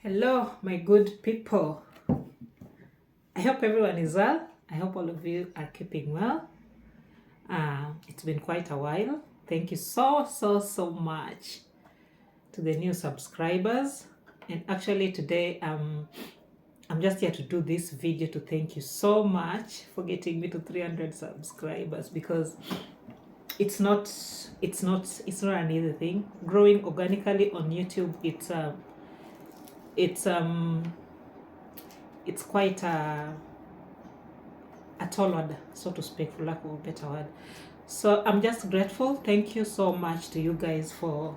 Hello, my good people. I hope everyone is well. I hope all of you are keeping well. It's been quite a while. Thank you so much to the new subscribers. And actually, today I'm just here to do this video to thank you so much for getting me to 300 subscribers, because it's not an easy thing. Growing organically on YouTube, it's quite a tall order, so to speak, for lack of a better word. So I'm just grateful. Thank you so much to you guys for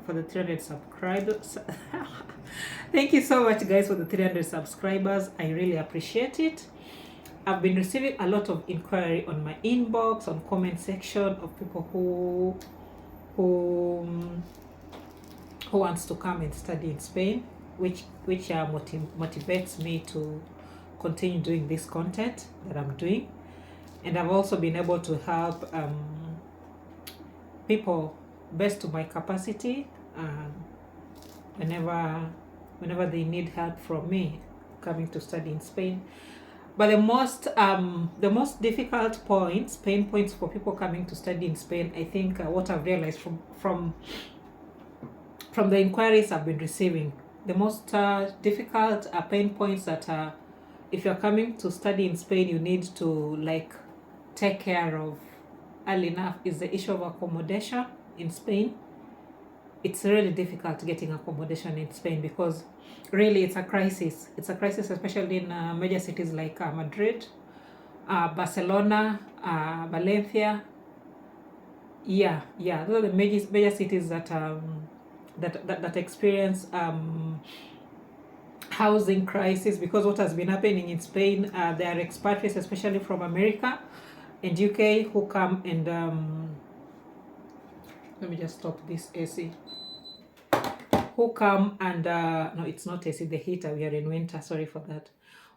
the 300 subscribers. Thank you so much, guys, for the 300 subscribers. I really appreciate it. I've been receiving a lot of inquiry on my inbox, on comment section, of people who wants to come and study in Spain, which motivates me to continue doing this content that I'm doing. And I've also been able to help people best to my capacity whenever they need help from me coming to study in Spain. But the most difficult pain points for people coming to study in Spain, I think what I've realized from the inquiries I've been receiving, the most difficult pain points that if you're coming to study in Spain, you need to take care of early enough, is the issue of accommodation in Spain. It's really difficult getting accommodation in Spain because really it's a crisis. It's a crisis, especially in major cities like Madrid, Barcelona, Valencia. Yeah, those are the major cities that experience housing crisis, because what has been happening in Spain, there are expatriates, especially from America and UK, who come and let me just stop this AC. Who come and no, it's not AC, the heater. We are in winter. Sorry for that.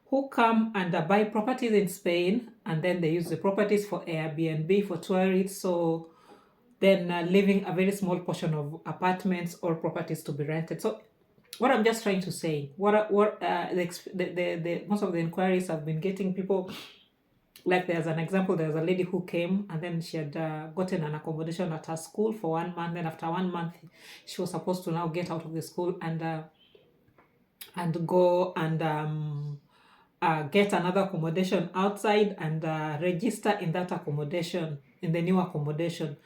Who come and buy properties in Spain, and then they use the properties for Airbnb, for tourists. So then leaving a very small portion of apartments or properties to be rented. So what I'm just trying to say, the most of the inquiries I've been getting, people, like there's an example, there's a lady who came and then she had gotten an accommodation at her school for 1 month. Then after 1 month, she was supposed to now get out of the school and go and get another accommodation outside and register in that accommodation, in the new accommodation.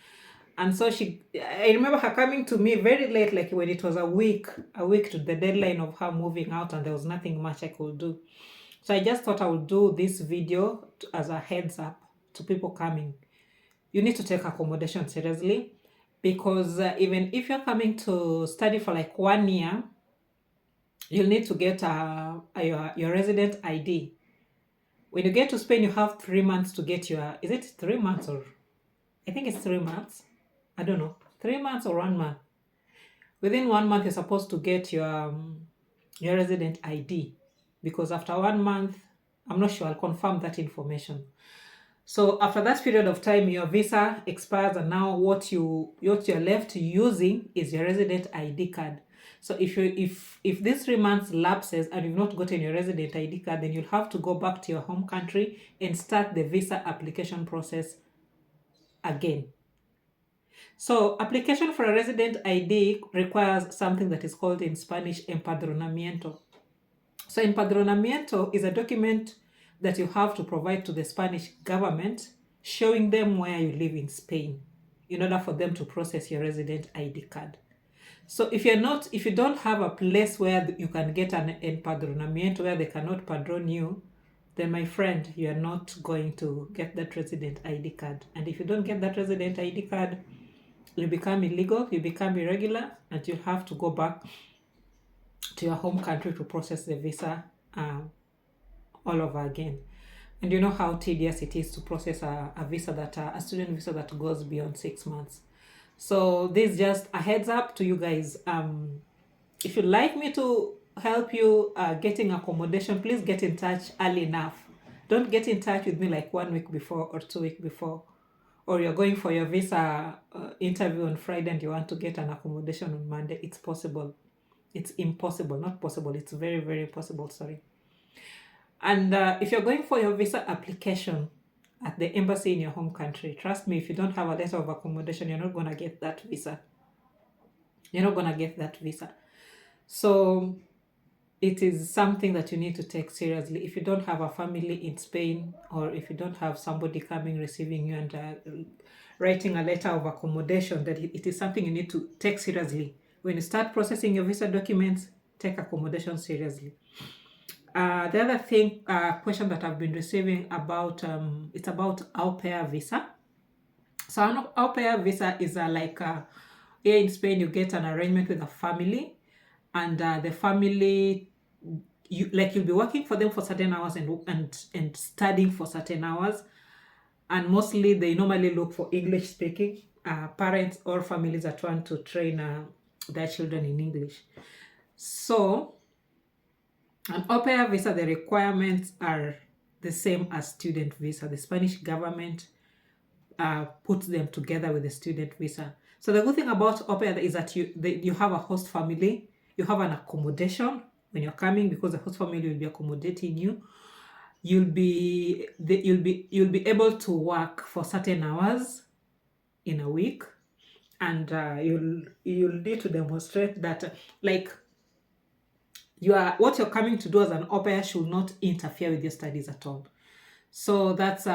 And so I remember her coming to me very late, like when it was a week to the deadline of her moving out, and there was nothing much I could do. So I just thought I would do this video as a heads up to people coming. You need to take accommodation seriously, because even if you're coming to study for like 1 year, you'll need to get your resident ID. When you get to Spain, you have 3 months to get is it 3 months, or I think it's 3 months. I don't know, 3 months or 1 month. Within 1 month, you're supposed to get your resident ID, because after 1 month, I'm not sure, I'll confirm that information. So after that period of time, your visa expires, and now what you're left using is your resident ID card. So if this 3 months lapses and you've not gotten your resident ID card, then you'll have to go back to your home country and start the visa application process again. So application for a resident ID requires something that is called in Spanish empadronamiento. So empadronamiento is a document that you have to provide to the Spanish government, showing them where you live in Spain in order for them to process your resident ID card. So if you don't have a place where you can get an empadronamiento, where they cannot padron you, then my friend, you are not going to get that resident ID card. And if you don't get that resident ID card, you become illegal, you become irregular, and you have to go back to your home country to process the visa all over again. And you know how tedious it is to process a student visa that goes beyond 6 months. So this is just a heads up to you guys. If you'd like me to help you getting accommodation, please get in touch early enough. Don't get in touch with me like 1 week before or 2 weeks before, or you're going for your visa interview on Friday and you want to get an accommodation on Monday. It's possible. It's impossible, not possible. It's very, very possible. Sorry. And if you're going for your visa application at the embassy in your home country, trust me, if you don't have a letter of accommodation, you're not going to get that visa. You're not going to get that visa. So it is something that you need to take seriously. If you don't have a family in Spain, or if you don't have somebody coming receiving you and writing a letter of accommodation, that it is something you need to take seriously. When you start processing your visa documents, take accommodation seriously. The other thing, question that I've been receiving about, it's about au pair visa. So an au pair visa is like here in Spain, you get an arrangement with a family, and the family, you'll be working for them for certain hours and studying for certain hours, and mostly they normally look for English speaking parents or families that want to train their children in English. So an au pair visa, the requirements are the same as student visa. The Spanish government puts them together with the student visa. So the good thing about au pair is that you have a host family, you have an accommodation when you're coming, because the host family will be accommodating you. You'll be able to work for certain hours in a week, and you'll need to demonstrate that like what you're coming to do as an au pair should not interfere with your studies at all. So that's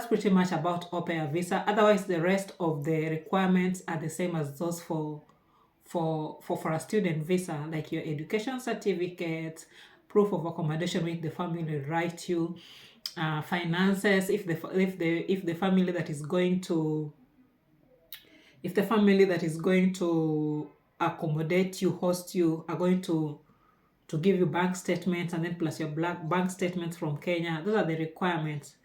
pretty much about au pair visa. Otherwise, the rest of the requirements are the same as those for a student visa, like your education certificate, proof of accommodation which the family will write you, finances if the family that is going to accommodate you, host you, are going to give you bank statements, and then plus your bank statements from Kenya. Those are the requirements.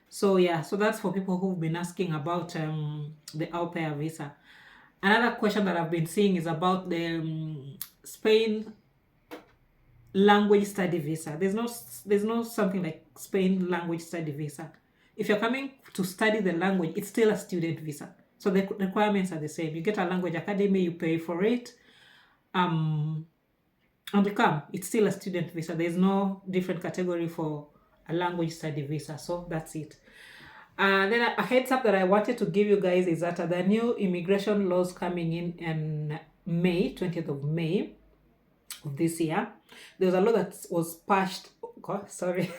So yeah, so that's for people who've been asking about the au pair visa. Another question that I've been seeing is about the Spain language study visa. There's no something like Spain language study visa. If you're coming to study the language, it's still a student visa. So the requirements are the same. You get a language academy, you pay for it, and you come. It's still a student visa. There's no different category for a language study visa. So that's it. Then a heads up that I wanted to give you guys is that the new immigration laws coming in May, 20th of May of this year. There was a law that was passed. Oh God, sorry.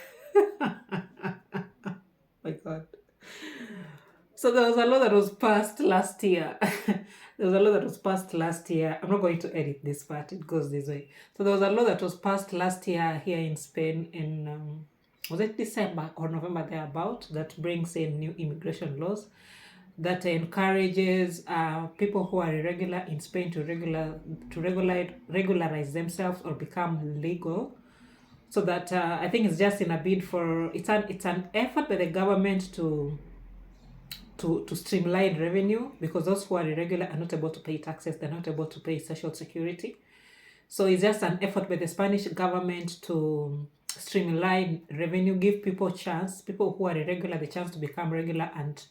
My God. So there was a law that was passed last year. There was a law that was passed last year. I'm not going to edit this part. It goes this way. So there was a law that was passed last year here in Spain in was it December or November thereabout, that brings in new immigration laws that encourages people who are irregular in Spain to regularize themselves or become legal. So that I think it's just in a bid for it's an effort by the government to streamline revenue, because those who are irregular are not able to pay taxes, they're not able to pay social security. So it's just an effort by the Spanish government to streamline revenue, give people who are irregular, the chance to become regular and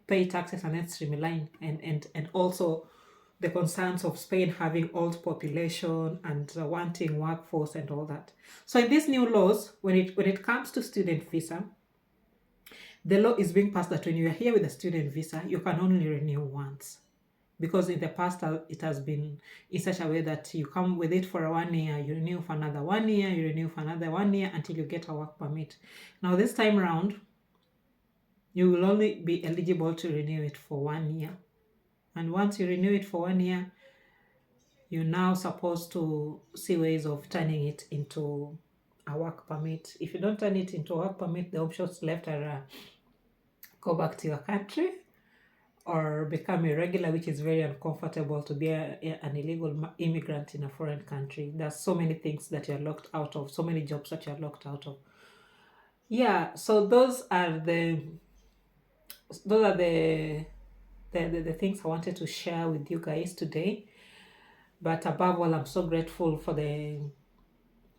pay taxes, and then streamline and also the concerns of Spain having old population and wanting workforce and all that. So in these new laws, when it comes to student visa, the law is being passed that when you are here with a student visa, you can only renew once. Because in the past, it has been in such a way that you come with it for 1 year, you renew for another 1 year, you renew for another 1 year until you get a work permit. Now, this time around, you will only be eligible to renew it for 1 year. And once you renew it for 1 year, you're now supposed to see ways of turning it into a work permit. If you don't turn it into a work permit, the options left are go back to your country or become irregular, which is very uncomfortable to be an illegal immigrant in a foreign country. There's so many things that you're locked out of, so many jobs that you're locked out of. Yeah, so those are the things I wanted to share with you guys today. But above all, I'm so grateful for the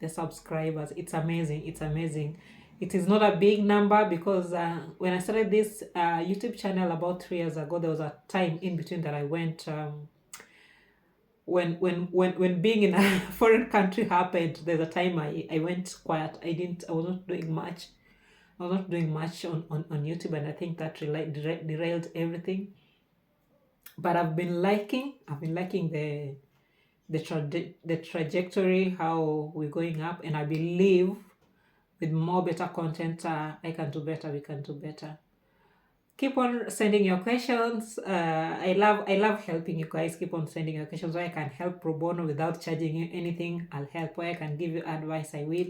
subscribers. It's amazing. It is not a big number because when I started this YouTube channel about 3 years ago, there was a time in between that I went when being in a foreign country happened, there's a time I went quiet. I was not doing much. I was not doing much on YouTube, and I think that derailed everything. But I've been liking the trajectory, how we're going up, and I believe with more better content, I can do better. We can do better. Keep on sending your questions. I love helping you guys. Keep on sending your questions. Where I can help pro bono without charging you anything, I'll help. Where I can give you advice, I will.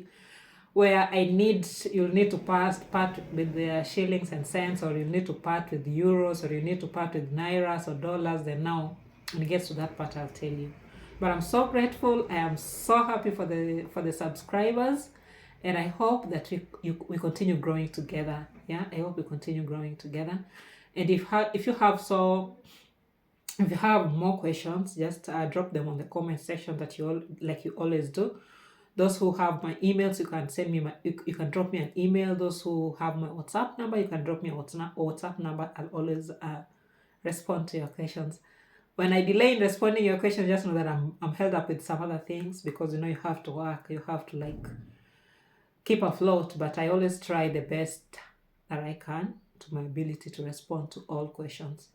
Where you'll need to part with the shillings and cents, or you'll need to part with euros, or you need to part with nairas or dollars. Then now, when it gets to that part, I'll tell you. But I'm so grateful. I am so happy for the subscribers, and I hope that we continue growing together. Yeah, I hope we continue growing together. And if you have more questions, just drop them on the comment section that you always do. Those who have my emails, you can send me you can drop me an email. Those who have my WhatsApp number, you can drop me a WhatsApp number. I'll always respond to your questions. When I delay in responding your questions, just know that I'm held up with some other things, because you have to work, you have to keep afloat. But I always try the best that I can to my ability to respond to all questions.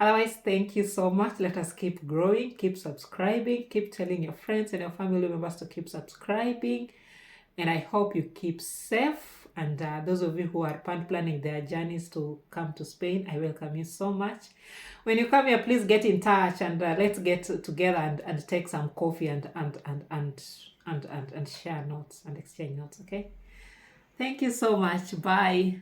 Otherwise, thank you so much. Let us keep growing, keep subscribing, keep telling your friends and your family members to keep subscribing. And I hope you keep safe. And those of you who are planning their journeys to come to Spain, I welcome you so much. When you come here, please get in touch, and let's get together and take some coffee and share notes and exchange notes. Okay. Thank you so much. Bye.